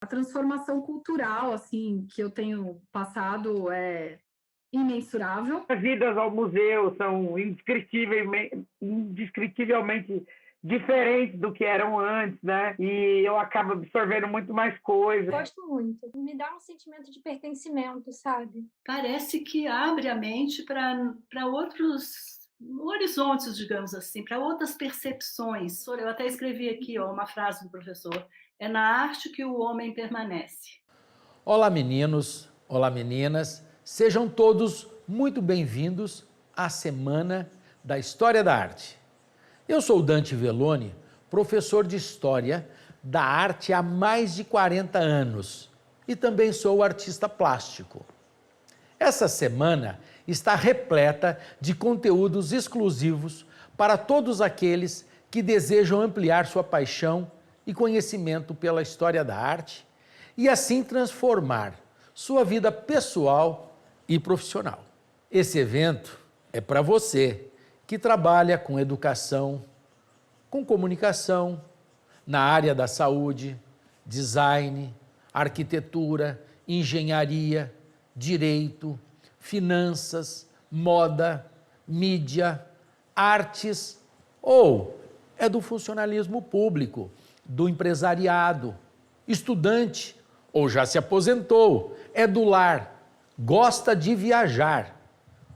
A transformação cultural, assim, que eu tenho passado é imensurável. As idas ao museu são indescritivelmente diferentes do que eram antes, né? E eu acabo absorvendo muito mais coisas. Gosto muito. Me dá um sentimento de pertencimento, sabe? Parece que abre a mente para outros horizontes, digamos assim, para outras percepções. Eu até escrevi aqui uma frase do professor: é na arte que o homem permanece. Olá meninos, olá meninas, sejam todos muito bem-vindos à Semana da História da Arte. Eu sou Dante Velloni, professor de História da Arte há mais de 40 anos e também sou artista plástico. Essa semana está repleta de conteúdos exclusivos para todos aqueles que desejam ampliar sua paixão e conhecimento pela história da arte e assim transformar sua vida pessoal e profissional. Esse evento é para você que trabalha com educação, com comunicação, na área da saúde, design, arquitetura, engenharia, direito, finanças, moda, mídia, artes, ou é do funcionalismo público, do empresariado, estudante, ou já se aposentou, é do lar, gosta de viajar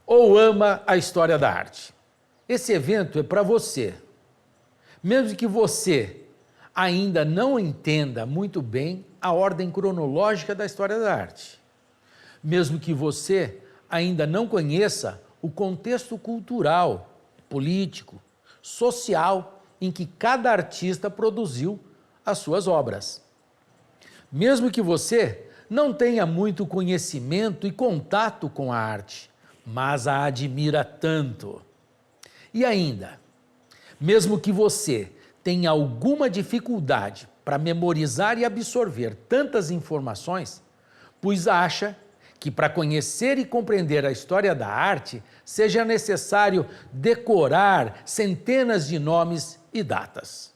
ou ama a história da arte. Esse evento é para você. Mesmo que você ainda não entenda muito bem a ordem cronológica da história da arte, mesmo que você ainda não conheça o contexto cultural, político, social em que cada artista produziu as suas obras. Mesmo que você não tenha muito conhecimento e contato com a arte, mas a admira tanto. E ainda, mesmo que você tenha alguma dificuldade para memorizar e absorver tantas informações, pois acha que para conhecer e compreender a história da arte seja necessário decorar centenas de nomes e datas.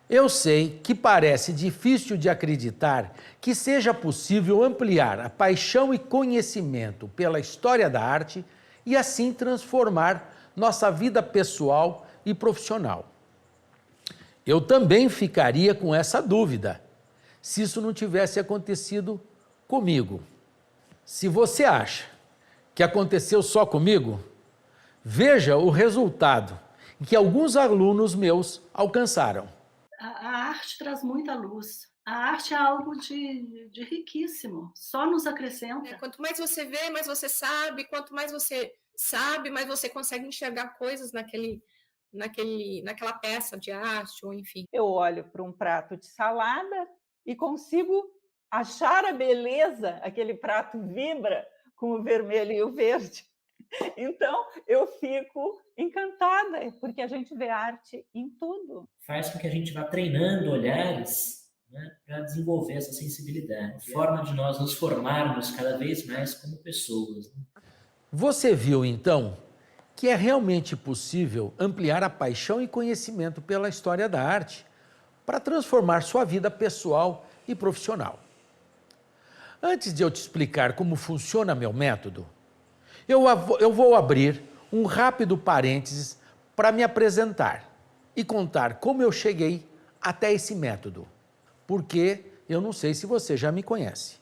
Eu sei que parece difícil de acreditar que seja possível ampliar a paixão e conhecimento pela história da arte e assim transformar nossa vida pessoal e profissional. Eu também ficaria com essa dúvida se isso não tivesse acontecido comigo. Se você acha que aconteceu só comigo, veja o resultado que alguns alunos meus alcançaram. A arte traz muita luz. A arte é algo de riquíssimo, só nos acrescenta. Quanto mais você vê, mais você sabe. Quanto mais você sabe, mais você consegue enxergar coisas naquela peça de arte, ou enfim. Eu olho para um prato de salada e consigo achar a beleza, aquele prato vibra com o vermelho e o verde. Então, eu fico encantada, porque a gente vê arte em tudo. Faz com que a gente vá treinando olhares, né, para desenvolver essa sensibilidade. Forma de nós nos formarmos cada vez mais como pessoas. Você viu, então, que é realmente possível ampliar a paixão e conhecimento pela história da arte para transformar sua vida pessoal e profissional. Antes de eu te explicar como funciona meu método, eu vou abrir um rápido parênteses para me apresentar e contar como eu cheguei até esse método, porque eu não sei se você já me conhece.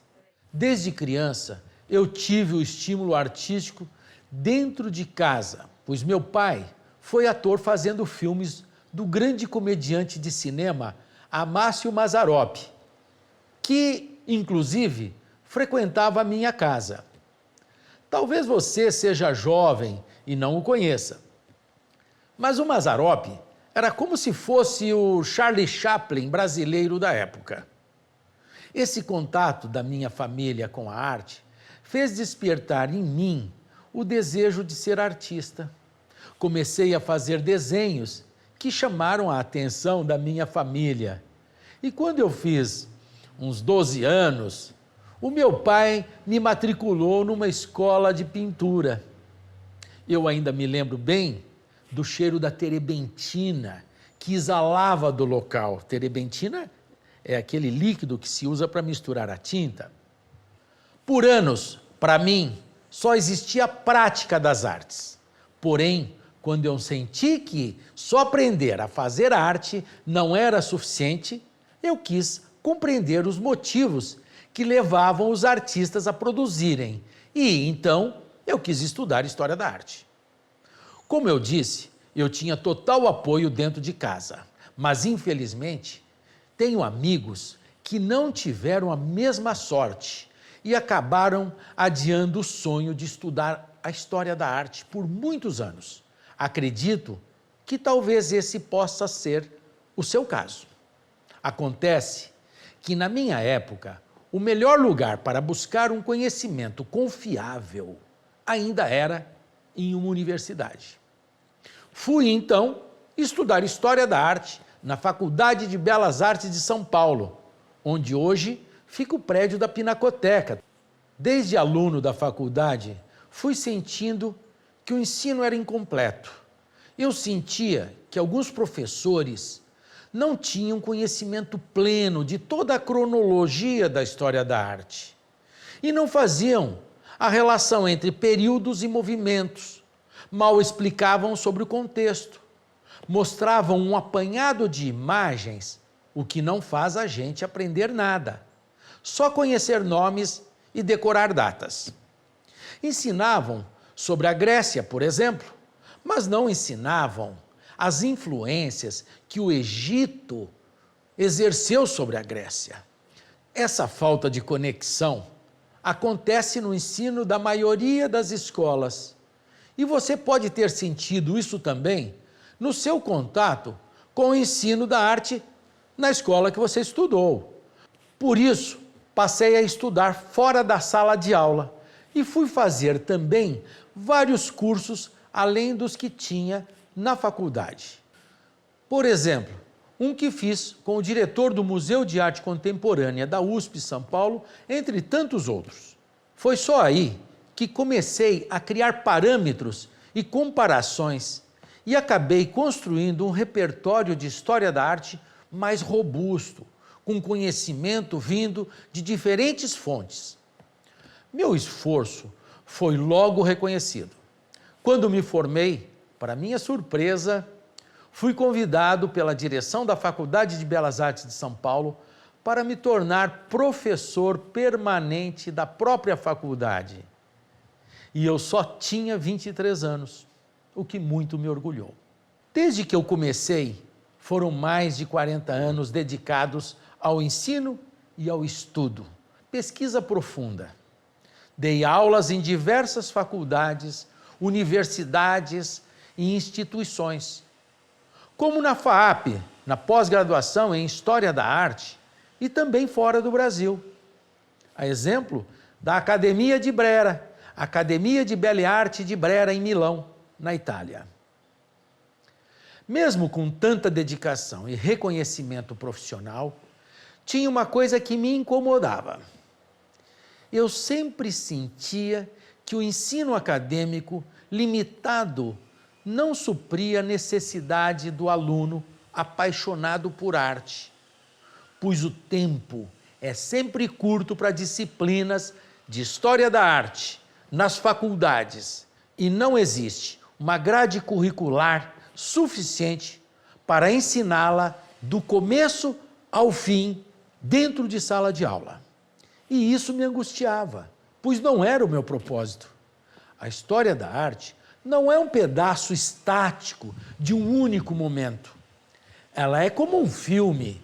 Desde criança, eu tive o estímulo artístico dentro de casa, pois meu pai foi ator fazendo filmes do grande comediante de cinema Amácio Mazzaropi, que, inclusive, frequentava a minha casa. Talvez você seja jovem e não o conheça, mas o Mazzaropi era como se fosse o Charlie Chaplin brasileiro da época. Esse contato da minha família com a arte fez despertar em mim o desejo de ser artista. Comecei a fazer desenhos que chamaram a atenção da minha família. E quando eu fiz uns 12 anos, o meu pai me matriculou numa escola de pintura. Eu ainda me lembro bem do cheiro da terebentina que exalava do local. Terebentina é aquele líquido que se usa para misturar a tinta. Por anos, para mim, só existia a prática das artes. Porém, quando eu senti que só aprender a fazer arte não era suficiente, eu quis compreender os motivos que levavam os artistas a produzirem. E, então, eu quis estudar História da Arte. Como eu disse, eu tinha total apoio dentro de casa, mas, infelizmente, tenho amigos que não tiveram a mesma sorte e acabaram adiando o sonho de estudar a História da Arte por muitos anos. Acredito que talvez esse possa ser o seu caso. Acontece que, na minha época, o melhor lugar para buscar um conhecimento confiável ainda era em uma universidade. Fui, então, estudar História da Arte na Faculdade de Belas Artes de São Paulo, onde hoje fica o prédio da Pinacoteca. Desde aluno da faculdade, fui sentindo que o ensino era incompleto. Eu sentia que alguns professores não tinham conhecimento pleno de toda a cronologia da história da arte e não faziam a relação entre períodos e movimentos, mal explicavam sobre o contexto, mostravam um apanhado de imagens, o que não faz a gente aprender nada, só conhecer nomes e decorar datas. Ensinavam sobre a Grécia, por exemplo, mas não ensinavam as influências que o Egito exerceu sobre a Grécia. Essa falta de conexão acontece no ensino da maioria das escolas. E você pode ter sentido isso também no seu contato com o ensino da arte na escola que você estudou. Por isso, passei a estudar fora da sala de aula e fui fazer também vários cursos além dos que tinha na faculdade. Por exemplo, um que fiz com o diretor do Museu de Arte Contemporânea da USP São Paulo, entre tantos outros. Foi só aí que comecei a criar parâmetros e comparações e acabei construindo um repertório de história da arte mais robusto, com conhecimento vindo de diferentes fontes. Meu esforço foi logo reconhecido. Quando me formei, para minha surpresa, fui convidado pela direção da Faculdade de Belas Artes de São Paulo para me tornar professor permanente da própria faculdade. E eu só tinha 23 anos, o que muito me orgulhou. Desde que eu comecei, foram mais de 40 anos dedicados ao ensino e ao estudo, pesquisa profunda. Dei aulas em diversas faculdades, universidades e instituições, como na FAAP, na pós-graduação em História da Arte, e também fora do Brasil. A exemplo da Academia de Brera, Academia de Belle Arte de Brera, em Milão, na Itália. Mesmo com tanta dedicação e reconhecimento profissional, tinha uma coisa que me incomodava. Eu sempre sentia que o ensino acadêmico limitado não supria a necessidade do aluno apaixonado por arte, pois o tempo é sempre curto para disciplinas de história da arte nas faculdades e não existe uma grade curricular suficiente para ensiná-la do começo ao fim dentro de sala de aula. E isso me angustiava, pois não era o meu propósito. A história da arte não é um pedaço estático de um único momento. Ela é como um filme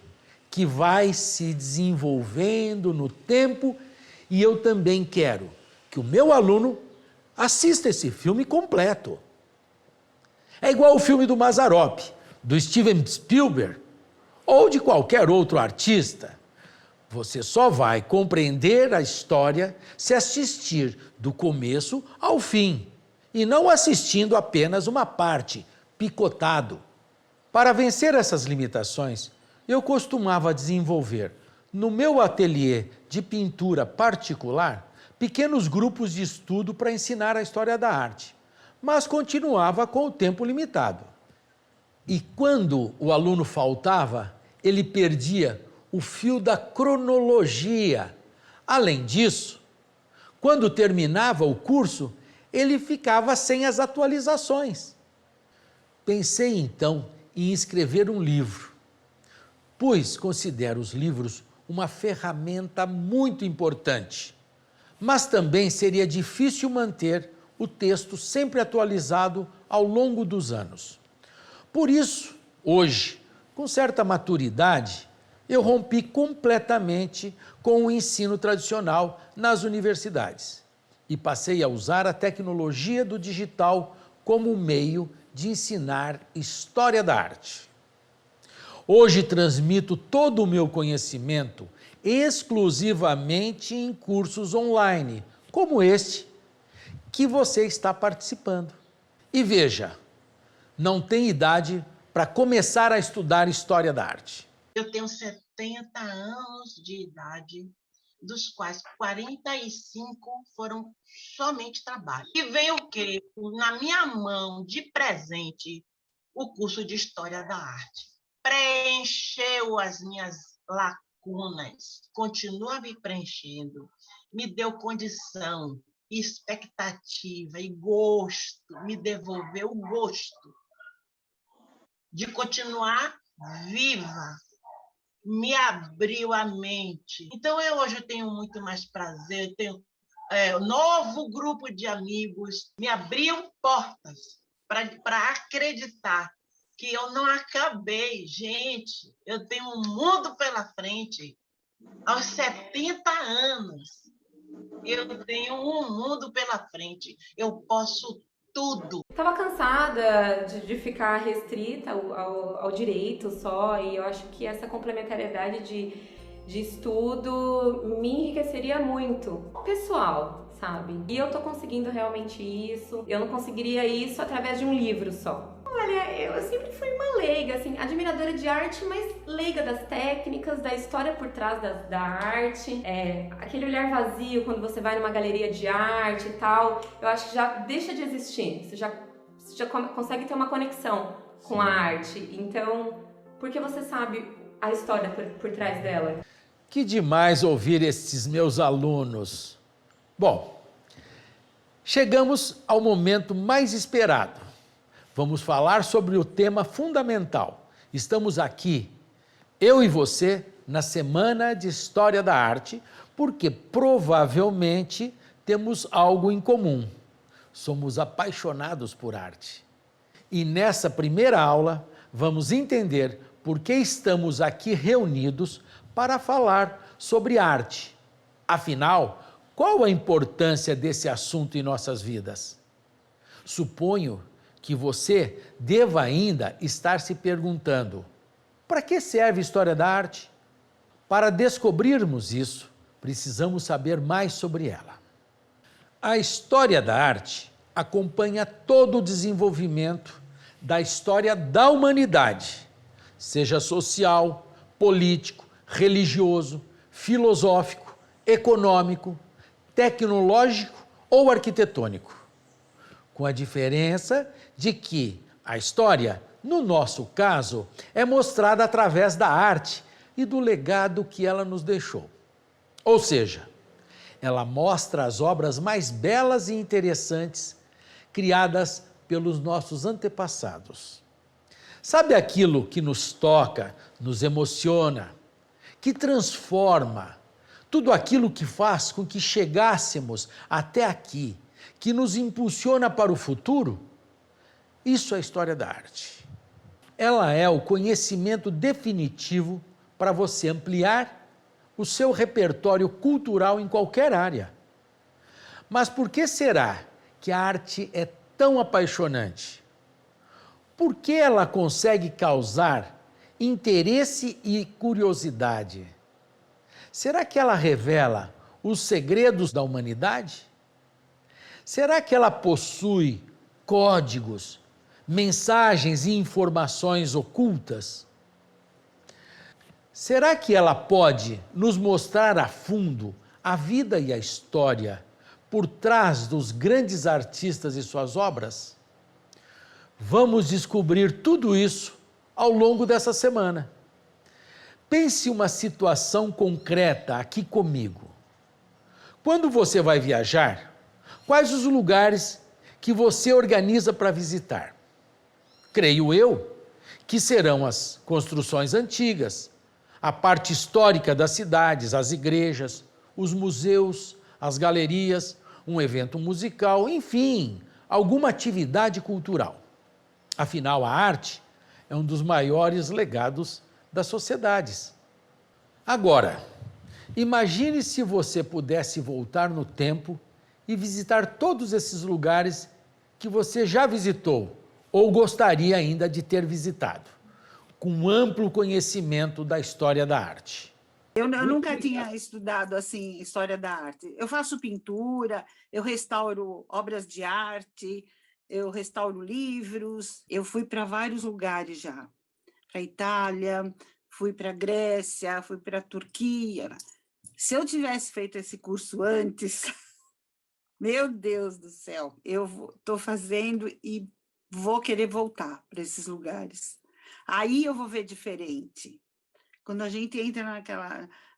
que vai se desenvolvendo no tempo e eu também quero que o meu aluno assista esse filme completo. É igual o filme do Mazzaropi, do Steven Spielberg, ou de qualquer outro artista. Você só vai compreender a história se assistir do começo ao fim, e não assistindo apenas uma parte, picotado. Para vencer essas limitações, eu costumava desenvolver, no meu ateliê de pintura particular, pequenos grupos de estudo para ensinar a história da arte, mas continuava com o tempo limitado. E quando o aluno faltava, ele perdia o fio da cronologia. Além disso, quando terminava o curso, ele ficava sem as atualizações. Pensei então em escrever um livro, pois considero os livros uma ferramenta muito importante, mas também seria difícil manter o texto sempre atualizado ao longo dos anos. Por isso, hoje, com certa maturidade, eu rompi completamente com o ensino tradicional nas universidades e passei a usar a tecnologia do digital como meio de ensinar história da arte. Hoje transmito todo o meu conhecimento exclusivamente em cursos online, como este que você está participando. E veja, não tem idade para começar a estudar história da arte. Eu tenho 70 anos de idade, dos quais 45 foram somente trabalho. E vem o quê? Na minha mão, de presente, o curso de História da Arte. Preencheu as minhas lacunas, continua me preenchendo, me deu condição, expectativa e gosto, me devolveu o gosto de continuar viva, me abriu a mente. Então, hoje eu tenho muito mais prazer, eu tenho um novo grupo de amigos, me abriu portas para acreditar que eu não acabei. Gente, eu tenho um mundo pela frente. Aos 70 anos, eu tenho um mundo pela frente. Eu posso tudo. Estava cansada de ficar restrita ao direito só, e eu acho que essa complementariedade de estudo me enriqueceria muito. Pessoal, sabe? E eu tô conseguindo realmente isso. Eu não conseguiria isso através de um livro só. Olha, eu sempre fui uma leiga, assim, admiradora de arte, mas leiga das técnicas, da história por trás da arte. Aquele olhar vazio quando você vai numa galeria de arte e tal, eu acho que já deixa de existir. Você já consegue ter uma conexão com a arte. Então, porque você sabe a história por trás dela. Que demais ouvir esses meus alunos. Bom, chegamos ao momento mais esperado. Vamos falar sobre o tema fundamental. Estamos aqui, eu e você, na Semana de História da Arte, porque provavelmente temos algo em comum. Somos apaixonados por arte. E nessa primeira aula, vamos entender por que estamos aqui reunidos para falar sobre arte. Afinal, qual a importância desse assunto em nossas vidas? Suponho que você deva ainda estar se perguntando: para que serve a história da arte? Para descobrirmos isso, precisamos saber mais sobre ela. A história da arte acompanha todo o desenvolvimento da história da humanidade, seja social, político, religioso, filosófico, econômico, tecnológico ou arquitetônico. Com a diferença de que a história, no nosso caso, é mostrada através da arte e do legado que ela nos deixou. Ou seja, ela mostra as obras mais belas e interessantes criadas pelos nossos antepassados. Sabe aquilo que nos toca, nos emociona, que transforma, tudo aquilo que faz com que chegássemos até aqui, que nos impulsiona para o futuro? Isso é a história da arte. Ela é o conhecimento definitivo para você ampliar o seu repertório cultural em qualquer área. Mas por que será que a arte é tão apaixonante? Por que ela consegue causar interesse e curiosidade? Será que ela revela os segredos da humanidade? Será que ela possui códigos, mensagens e informações ocultas? Será que ela pode nos mostrar a fundo a vida e a história por trás dos grandes artistas e suas obras? Vamos descobrir tudo isso ao longo dessa semana. Pense uma situação concreta aqui comigo. Quando você vai viajar, quais os lugares que você organiza para visitar? Creio eu que serão as construções antigas, a parte histórica das cidades, as igrejas, os museus, as galerias, um evento musical, enfim, alguma atividade cultural. Afinal, a arte é um dos maiores legados das sociedades. Agora, imagine se você pudesse voltar no tempo e visitar todos esses lugares que você já visitou ou gostaria ainda de ter visitado, com amplo conhecimento da história da arte. Eu nunca tinha estudado assim história da arte. Eu faço pintura, eu restauro obras de arte, eu restauro livros. Eu fui para vários lugares já, para a Itália, fui para a Grécia, fui para a Turquia. Se eu tivesse feito esse curso antes, meu Deus do céu, eu estou fazendo e vou querer voltar para esses lugares. Aí eu vou ver diferente. Quando a gente entra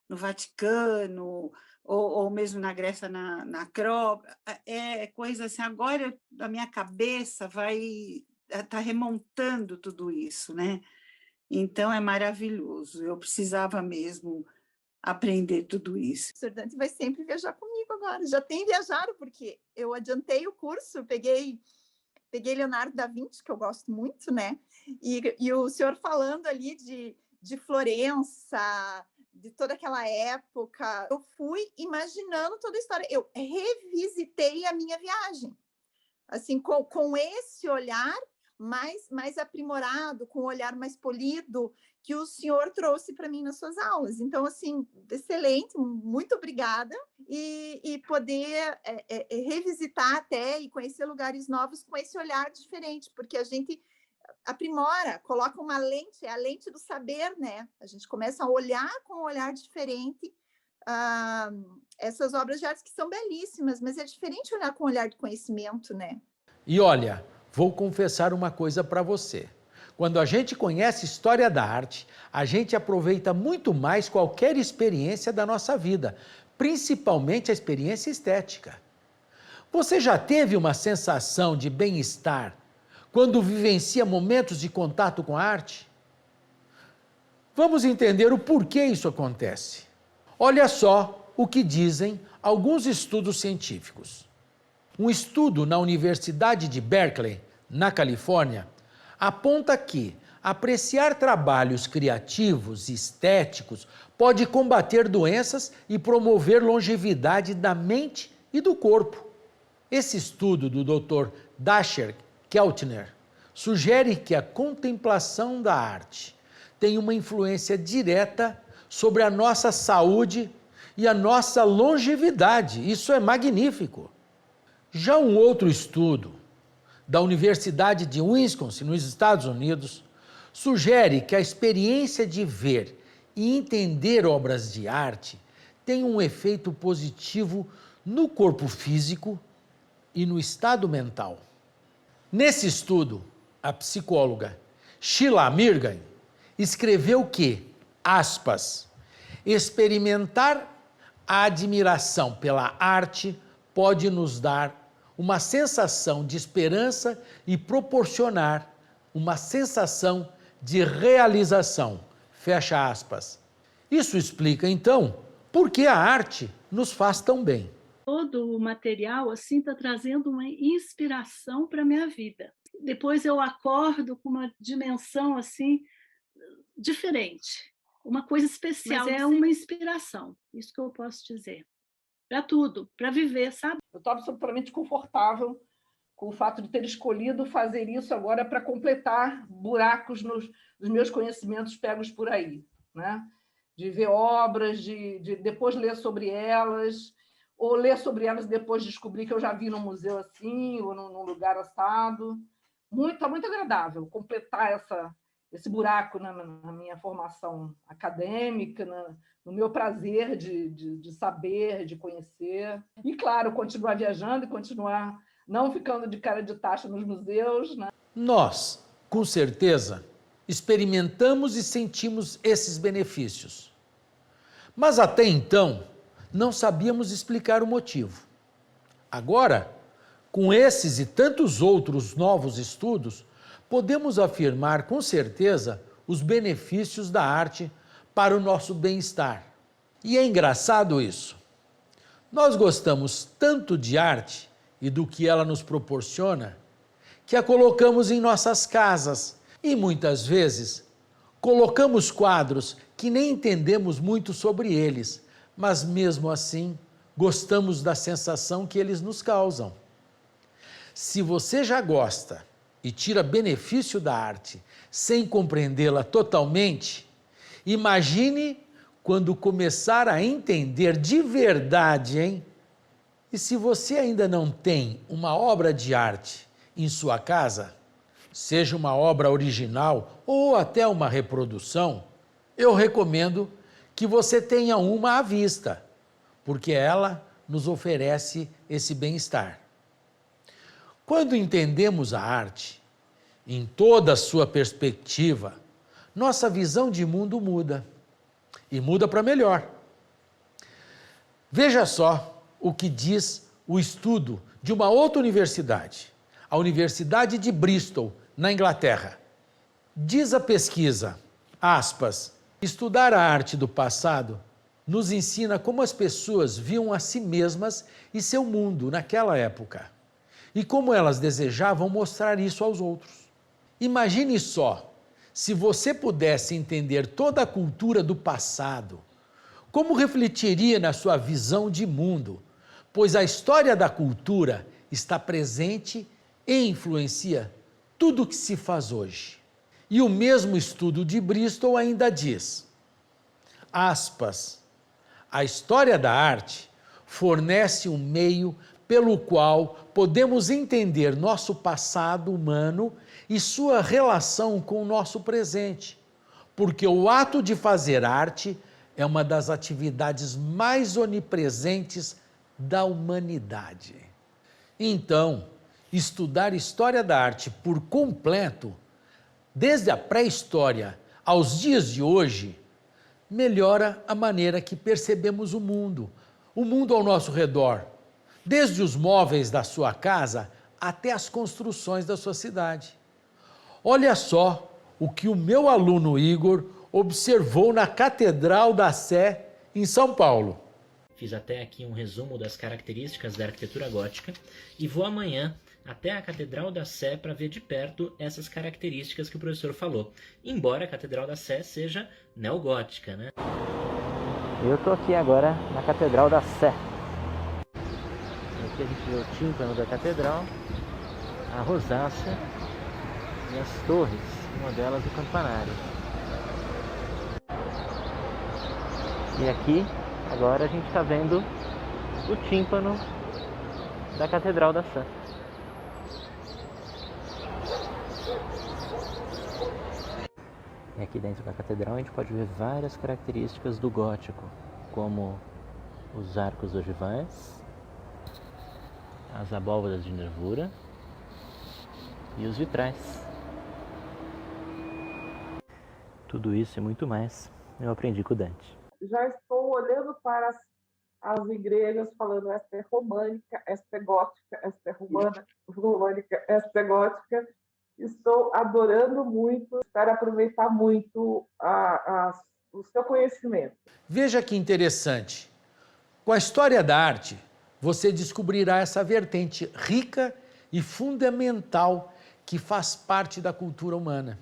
no Vaticano, ou mesmo na Grécia, na Acrópole, é coisa assim, agora a minha cabeça está remontando tudo isso, né? Então é maravilhoso, eu precisava mesmo aprender tudo isso. O Sr. Dante vai sempre viajar comigo agora, já tem viajado, porque eu adiantei o curso, peguei Leonardo da Vinci, que eu gosto muito, né? E o senhor falando ali de Florença, de toda aquela época, eu fui imaginando toda a história. Eu revisitei a minha viagem, assim, com esse olhar mais aprimorado, com um olhar mais polido, que o senhor trouxe para mim nas suas aulas. Então, assim, excelente, muito obrigada. E poder revisitar até e conhecer lugares novos com esse olhar diferente, porque a gente aprimora, coloca uma lente, é a lente do saber, né? A gente começa a olhar com um olhar diferente essas obras de arte que são belíssimas, mas é diferente olhar com um olhar de conhecimento, né? E olha, vou confessar uma coisa para você. Quando a gente conhece história da arte, a gente aproveita muito mais qualquer experiência da nossa vida, principalmente a experiência estética. Você já teve uma sensação de bem-estar quando vivencia momentos de contato com a arte? Vamos entender o porquê isso acontece. Olha só o que dizem alguns estudos científicos. Um estudo na Universidade de Berkeley, na Califórnia, aponta que apreciar trabalhos criativos e estéticos pode combater doenças e promover longevidade da mente e do corpo. Esse estudo do Dr. Dasher Keltner sugere que a contemplação da arte tem uma influência direta sobre a nossa saúde e a nossa longevidade. Isso é magnífico. Já um outro estudo da Universidade de Wisconsin, nos Estados Unidos, sugere que a experiência de ver e entender obras de arte tem um efeito positivo no corpo físico e no estado mental. Nesse estudo, a psicóloga Sheila Mirgan escreveu que, aspas, experimentar a admiração pela arte pode nos dar uma sensação de esperança e proporcionar uma sensação de realização. Fecha aspas. Isso explica, então, por que a arte nos faz tão bem. Todo o material assim está trazendo uma inspiração para a minha vida. Depois eu acordo com uma dimensão assim diferente, uma coisa especial. Mas é uma inspiração, isso que eu posso dizer. Para tudo, para viver, sabe? Eu estou absolutamente confortável com o fato de ter escolhido fazer isso agora para completar buracos nos meus conhecimentos pegos por aí, né? De ver obras, de depois ler sobre elas, ou ler sobre elas e depois descobrir que eu já vi num museu assim, ou num lugar assado. Está muito agradável completar esse buraco na minha formação acadêmica, no meu prazer de saber, de conhecer. E, claro, continuar viajando e continuar não ficando de cara de taxa nos museus, né? Nós, com certeza, experimentamos e sentimos esses benefícios. Mas até então, não sabíamos explicar o motivo. Agora, com esses e tantos outros novos estudos, podemos afirmar com certeza os benefícios da arte para o nosso bem-estar. E é engraçado isso. Nós gostamos tanto de arte e do que ela nos proporciona, que a colocamos em nossas casas e muitas vezes colocamos quadros que nem entendemos muito sobre eles, mas mesmo assim gostamos da sensação que eles nos causam. Se você já gosta e tira benefício da arte sem compreendê-la totalmente, imagine quando começar a entender de verdade, hein? E se você ainda não tem uma obra de arte em sua casa, seja uma obra original ou até uma reprodução, eu recomendo que você tenha uma à vista, porque ela nos oferece esse bem-estar. Quando entendemos a arte, em toda a sua perspectiva, nossa visão de mundo muda, e muda para melhor. Veja só o que diz o estudo de uma outra universidade, a Universidade de Bristol, na Inglaterra. Diz a pesquisa, aspas, estudar a arte do passado nos ensina como as pessoas viam a si mesmas e seu mundo naquela época, e como elas desejavam mostrar isso aos outros. Imagine só, se você pudesse entender toda a cultura do passado, como refletiria na sua visão de mundo, pois a história da cultura está presente e influencia tudo o que se faz hoje. E o mesmo estudo de Bristol ainda diz, aspas, a história da arte fornece um meio pelo qual podemos entender nosso passado humano e sua relação com o nosso presente, porque o ato de fazer arte é uma das atividades mais onipresentes da humanidade. Então, estudar história da arte por completo, desde a pré-história aos dias de hoje, melhora a maneira que percebemos o mundo ao nosso redor, desde os móveis da sua casa até as construções da sua cidade. Olha só o que o meu aluno Igor observou na Catedral da Sé, em São Paulo. Fiz até aqui um resumo das características da arquitetura gótica e vou amanhã até a Catedral da Sé para ver de perto essas características que o professor falou. Embora a Catedral da Sé seja neogótica, né? Eu estou aqui agora na Catedral da Sé. Aqui a gente vê o tímpano da catedral, a rosácea e as torres, uma delas o campanário. E aqui, agora a gente está vendo o tímpano da Catedral da Sé. E aqui dentro da catedral a gente pode ver várias características do gótico, como os arcos ogivais, as abóbadas de nervura e os vitrais. Tudo isso e muito mais eu aprendi com o Dante. Já estou olhando para as igrejas falando esta é românica, esta é gótica, esta é românica, esta é gótica. Estou adorando muito, espero aproveitar muito o seu conhecimento. Veja que interessante. Com a história da arte, você descobrirá essa vertente rica e fundamental que faz parte da cultura humana.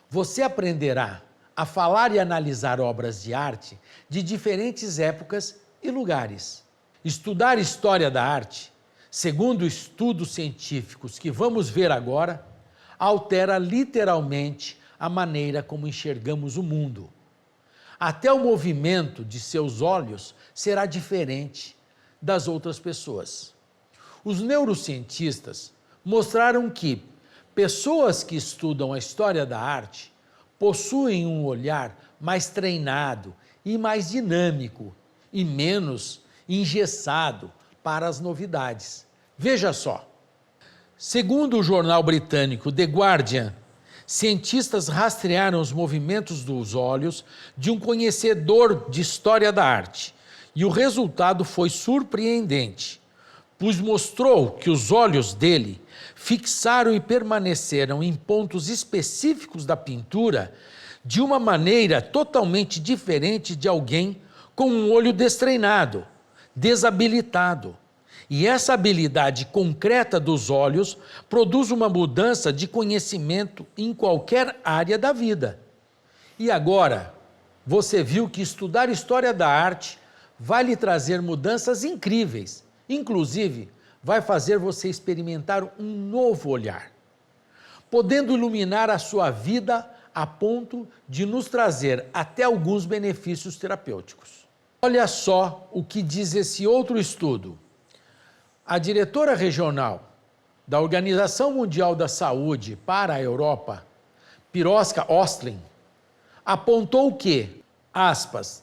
Você aprenderá a falar e analisar obras de arte de diferentes épocas e lugares. Estudar história da arte, segundo estudos científicos que vamos ver agora, altera literalmente a maneira como enxergamos o mundo. Até o movimento de seus olhos será diferente das outras pessoas. Os neurocientistas mostraram que pessoas que estudam a história da arte possuem um olhar mais treinado e mais dinâmico e menos engessado para as novidades. Veja só. Segundo o jornal britânico The Guardian, cientistas rastrearam os movimentos dos olhos de um conhecedor de história da arte. E o resultado foi surpreendente, pois mostrou que os olhos dele fixaram e permaneceram em pontos específicos da pintura de uma maneira totalmente diferente de alguém com um olho destreinado, desabilitado. E essa habilidade concreta dos olhos produz uma mudança de conhecimento em qualquer área da vida. E agora, você viu que estudar história da arte vai lhe trazer mudanças incríveis. Inclusive, vai fazer você experimentar um novo olhar, podendo iluminar a sua vida a ponto de nos trazer até alguns benefícios terapêuticos. Olha só o que diz esse outro estudo. A diretora regional da Organização Mundial da Saúde para a Europa, Piroska Ostlin, apontou que, aspas,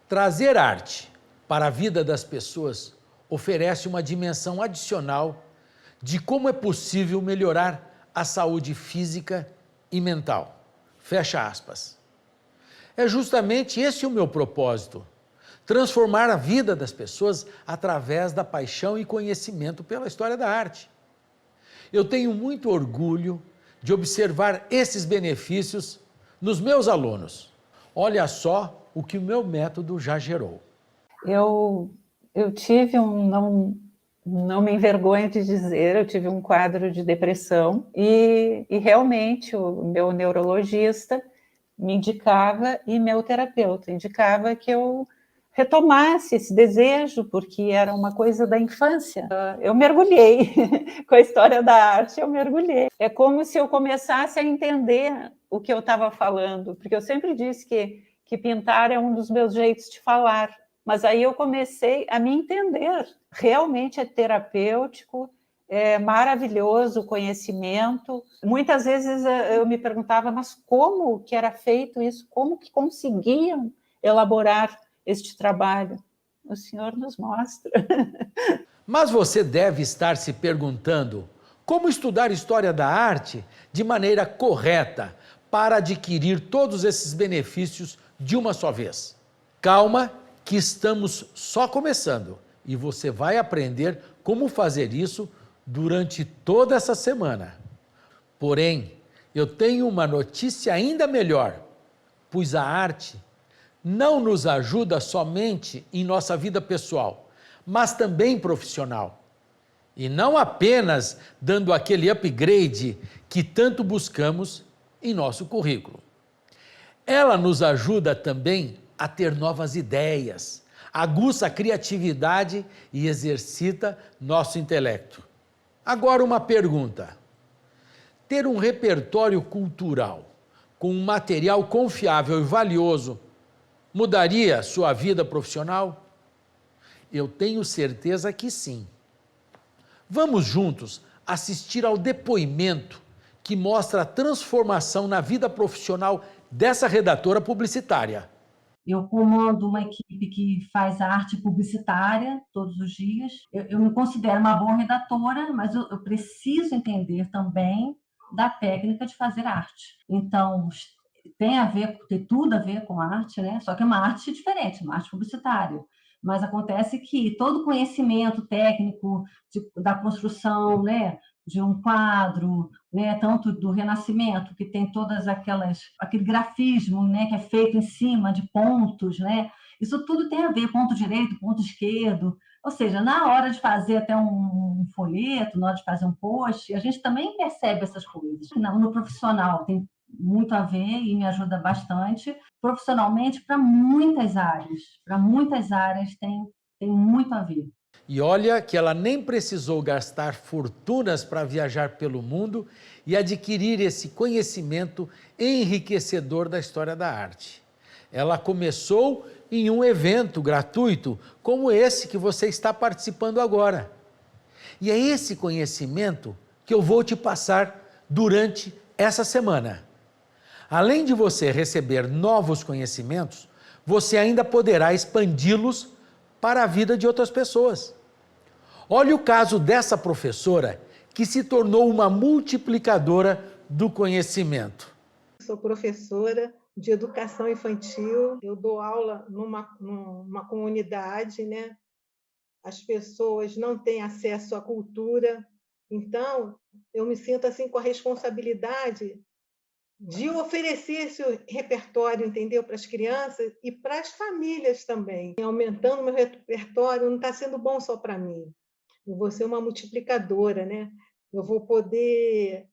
trazer arte para a vida das pessoas oferece uma dimensão adicional de como é possível melhorar a saúde física e mental. Fecha aspas. É justamente esse o meu propósito, transformar a vida das pessoas através da paixão e conhecimento pela história da arte. Eu tenho muito orgulho de observar esses benefícios nos meus alunos. Olha só o que o meu método já gerou. Eu tive não me envergonho de dizer, eu tive um quadro de depressão e realmente o meu neurologista me indicava e meu terapeuta indicava que eu retomasse esse desejo, porque era uma coisa da infância. Eu mergulhei com a história da arte, eu mergulhei. É como se eu começasse a entender o que eu estava falando, porque eu sempre disse que pintar é um dos meus jeitos de falar, mas aí eu comecei a me entender. Realmente é terapêutico, é maravilhoso o conhecimento. Muitas vezes eu me perguntava, mas como que era feito isso? Como que conseguiam elaborar este trabalho? O Senhor nos mostra. Mas você deve estar se perguntando como estudar história da arte de maneira correta para adquirir todos esses benefícios de uma só vez. Calma, que estamos só começando e você vai aprender como fazer isso durante toda essa semana. Porém, eu tenho uma notícia ainda melhor, pois a arte não nos ajuda somente em nossa vida pessoal, mas também profissional. E não apenas dando aquele upgrade que tanto buscamos em nosso currículo. Ela nos ajuda também a ter novas ideias, aguça a criatividade e exercita nosso intelecto. Agora uma pergunta. Ter um repertório cultural com um material confiável e valioso mudaria sua vida profissional? Eu tenho certeza que sim. Vamos juntos assistir ao depoimento que mostra a transformação na vida profissional dessa redatora publicitária. Eu comando uma equipe que faz arte publicitária todos os dias. Eu me considero uma boa redatora, mas eu preciso entender também da técnica de fazer arte. Então, tem tudo a ver com arte, né? Só que é uma arte diferente, uma arte publicitária. Mas acontece que todo conhecimento técnico da construção, né, de um quadro, né, tanto do Renascimento, que tem todas aquele grafismo, né, que é feito em cima de pontos, né? Isso tudo tem a ver, ponto direito, ponto esquerdo. Ou seja, na hora de fazer até um folheto, na hora de fazer um post, a gente também percebe essas coisas. No profissional tem muito a ver e me ajuda bastante. Profissionalmente, para muitas áreas tem muito a ver. E olha que ela nem precisou gastar fortunas para viajar pelo mundo e adquirir esse conhecimento enriquecedor da história da arte. Ela começou em um evento gratuito como esse que você está participando agora. E é esse conhecimento que eu vou te passar durante essa semana. Além de você receber novos conhecimentos, você ainda poderá expandi-los para a vida de outras pessoas. Olha o caso dessa professora que se tornou uma multiplicadora do conhecimento? Sou professora de educação infantil, eu dou aula numa comunidade, né? As pessoas não têm acesso à cultura, então eu me sinto assim com a responsabilidade de oferecer esse repertório, entendeu? Para as crianças e para as famílias também. Aumentando meu repertório não está sendo bom só para mim. Eu vou ser uma multiplicadora, né? Eu vou poder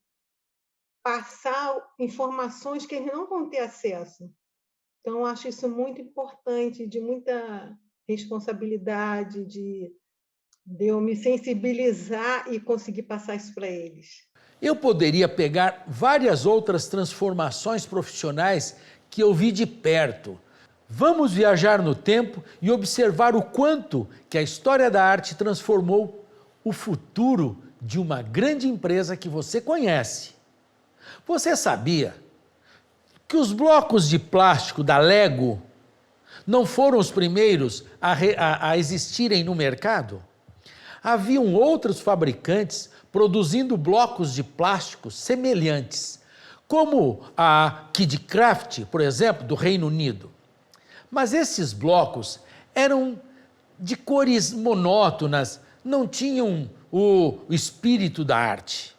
passar informações que eles não vão ter acesso. Então, eu acho isso muito importante, de muita responsabilidade, de eu me sensibilizar e conseguir passar isso para eles. Eu poderia pegar várias outras transformações profissionais que eu vi de perto. Vamos viajar no tempo e observar o quanto que a história da arte transformou o futuro de uma grande empresa que você conhece. Você sabia que os blocos de plástico da Lego não foram os primeiros a existirem no mercado? Haviam outros fabricantes produzindo blocos de plástico semelhantes, como a Kidcraft, por exemplo, do Reino Unido. Mas esses blocos eram de cores monótonas, não tinham o espírito da arte.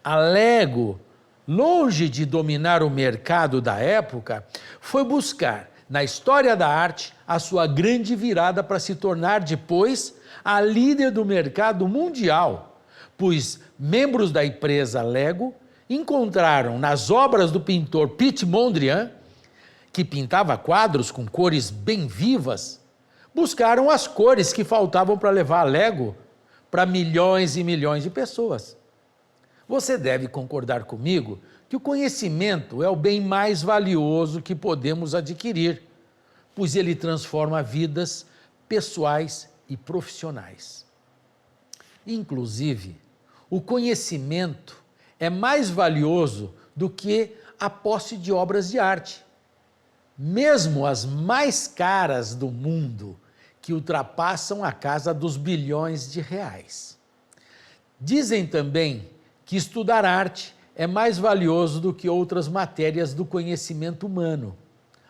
A Lego, longe de dominar o mercado da época, foi buscar na história da arte a sua grande virada para se tornar depois a líder do mercado mundial, pois membros da empresa Lego encontraram nas obras do pintor Piet Mondrian, que pintava quadros com cores bem vivas, buscaram as cores que faltavam para levar a Lego para milhões e milhões de pessoas. Você deve concordar comigo que o conhecimento é o bem mais valioso que podemos adquirir, pois ele transforma vidas pessoais e profissionais. Inclusive, o conhecimento é mais valioso do que a posse de obras de arte. Mesmo as mais caras do mundo, que ultrapassam a casa dos bilhões de reais. Dizem também que estudar arte é mais valioso do que outras matérias do conhecimento humano.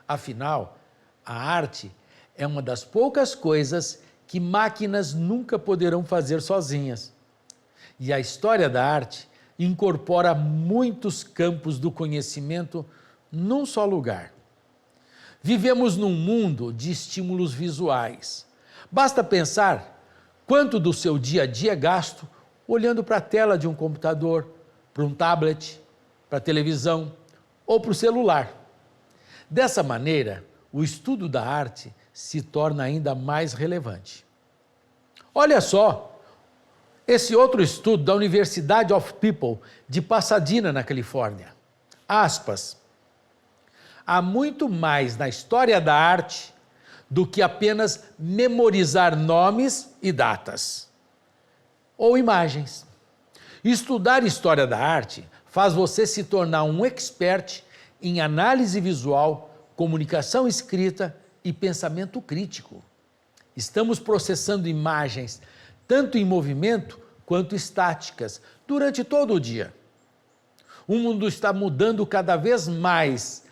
Afinal, a arte é uma das poucas coisas que máquinas nunca poderão fazer sozinhas. E a história da arte incorpora muitos campos do conhecimento num só lugar. Vivemos num mundo de estímulos visuais. Basta pensar quanto do seu dia a dia é gasto olhando para a tela de um computador, para um tablet, para a televisão ou para o celular. Dessa maneira, o estudo da arte se torna ainda mais relevante. Olha só, esse outro estudo da University of People de Pasadena, na Califórnia. Aspas. Há muito mais na história da arte do que apenas memorizar nomes e datas ou imagens. Estudar história da arte faz você se tornar um expert em análise visual, comunicação escrita e pensamento crítico. Estamos processando imagens tanto em movimento quanto estáticas durante todo o dia. O mundo está mudando cada vez mais,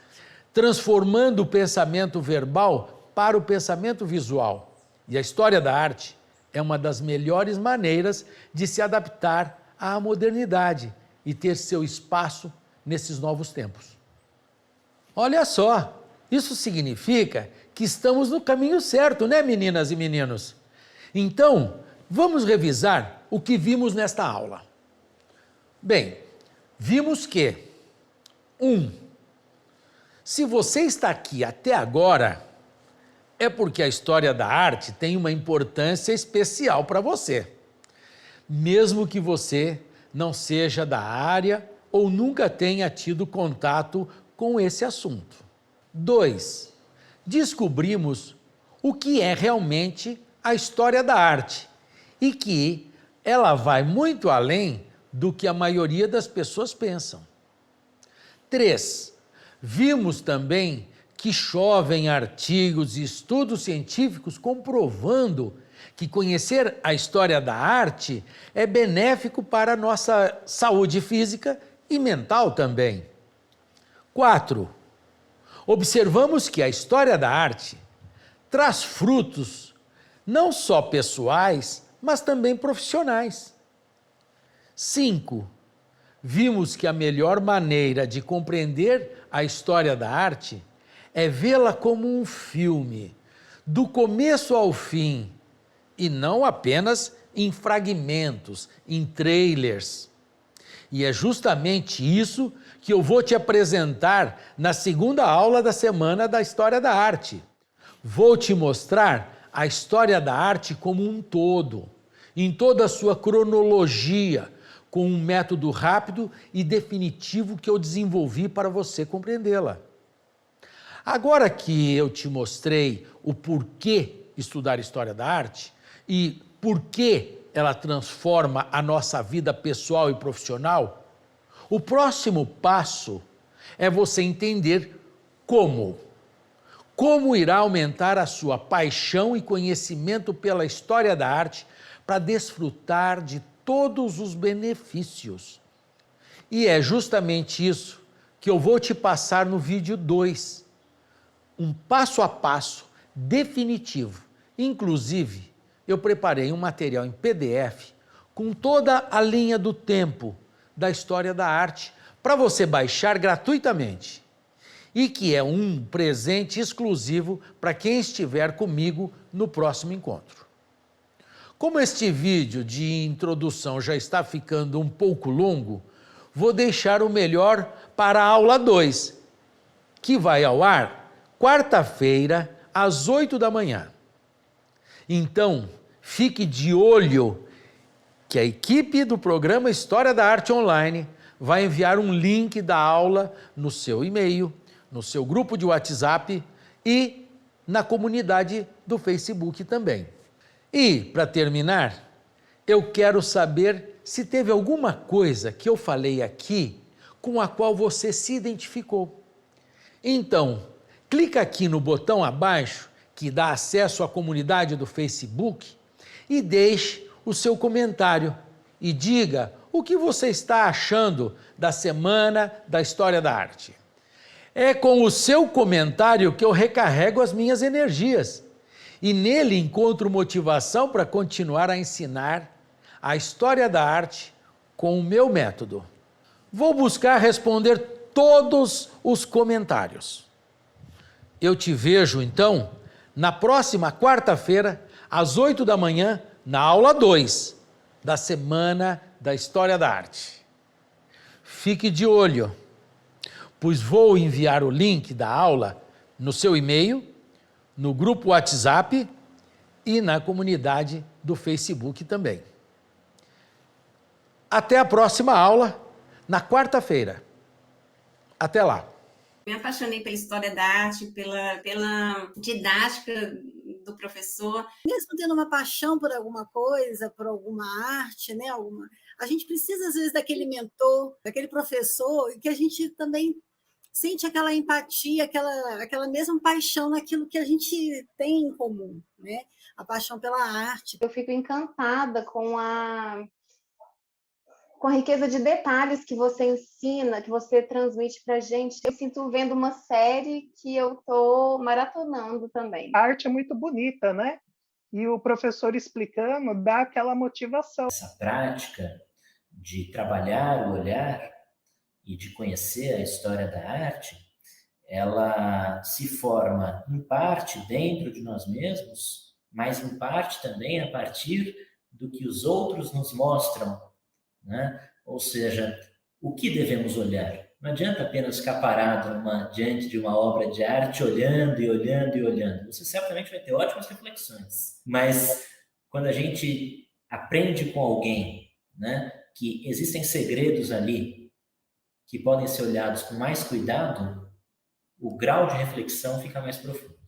transformando o pensamento verbal para o pensamento visual. E a história da arte é uma das melhores maneiras de se adaptar à modernidade e ter seu espaço nesses novos tempos. Olha só, isso significa que estamos no caminho certo, né, meninas e meninos? Então, vamos revisar o que vimos nesta aula. Bem, vimos que 1. Se você está aqui até agora, é porque a história da arte tem uma importância especial para você, mesmo que você não seja da área ou nunca tenha tido contato com esse assunto. 2. Descobrimos o que é realmente a história da arte e que ela vai muito além do que a maioria das pessoas pensam. 3. Vimos também que chovem artigos e estudos científicos comprovando que conhecer a história da arte é benéfico para a nossa saúde física e mental também. 4. Observamos que a história da arte traz frutos não só pessoais, mas também profissionais. 5. Vimos que a melhor maneira de compreender a história da arte é vê-la como um filme, do começo ao fim, e não apenas em fragmentos, em trailers. E é justamente isso que eu vou te apresentar na segunda aula da Semana da História da Arte. Vou te mostrar a história da arte como um todo, em toda a sua cronologia, com um método rápido e definitivo que eu desenvolvi para você compreendê-la. Agora que eu te mostrei o porquê estudar história da arte e por que ela transforma a nossa vida pessoal e profissional, o próximo passo é você entender como. Como irá aumentar a sua paixão e conhecimento pela história da arte para desfrutar de todos os benefícios. E é justamente isso que eu vou te passar no vídeo 2. Um passo a passo definitivo. Inclusive, eu preparei um material em PDF com toda a linha do tempo da história da arte para você baixar gratuitamente e que é um presente exclusivo para quem estiver comigo no próximo encontro. Como este vídeo de introdução já está ficando um pouco longo, vou deixar o melhor para a aula 2, que vai ao ar quarta-feira, às 8 da manhã. Então, fique de olho que a equipe do programa História da Arte Online vai enviar um link da aula no seu e-mail, no seu grupo de WhatsApp e na comunidade do Facebook também. E, para terminar, eu quero saber se teve alguma coisa que eu falei aqui com a qual você se identificou. Então, clica aqui no botão abaixo que dá acesso à comunidade do Facebook e deixe o seu comentário e diga o que você está achando da Semana da História da Arte. É com o seu comentário que eu recarrego as minhas energias e nele encontro motivação para continuar a ensinar a história da arte com o meu método. Vou buscar responder todos os comentários. Eu te vejo, então, na próxima quarta-feira, às 8 da manhã, na aula 2 da Semana da História da Arte. Fique de olho, pois vou enviar o link da aula no seu e-mail, no grupo WhatsApp e na comunidade do Facebook também. Até a próxima aula, na quarta-feira. Até lá. Me apaixonei pela história da arte, pela didática do professor. Mesmo tendo uma paixão por alguma coisa, por alguma arte, né? A gente precisa, às vezes, daquele mentor, daquele professor, que a gente também sente aquela empatia, aquela mesma paixão naquilo que a gente tem em comum, né? A paixão pela arte. Eu fico encantada com a riqueza de detalhes que você ensina, que você transmite para a gente. Eu sinto vendo uma série que eu estou maratonando também. A arte é muito bonita, né? E o professor explicando dá aquela motivação. Essa prática de trabalhar o olhar e de conhecer a história da arte, ela se forma em parte dentro de nós mesmos, mas em parte também a partir do que os outros nos mostram, né? Ou seja, o que devemos olhar? Não adianta apenas ficar parado diante de uma obra de arte, olhando e olhando e olhando. Você certamente vai ter ótimas reflexões, mas quando a gente aprende com alguém, né, que existem segredos ali que podem ser olhados com mais cuidado, o grau de reflexão fica mais profundo.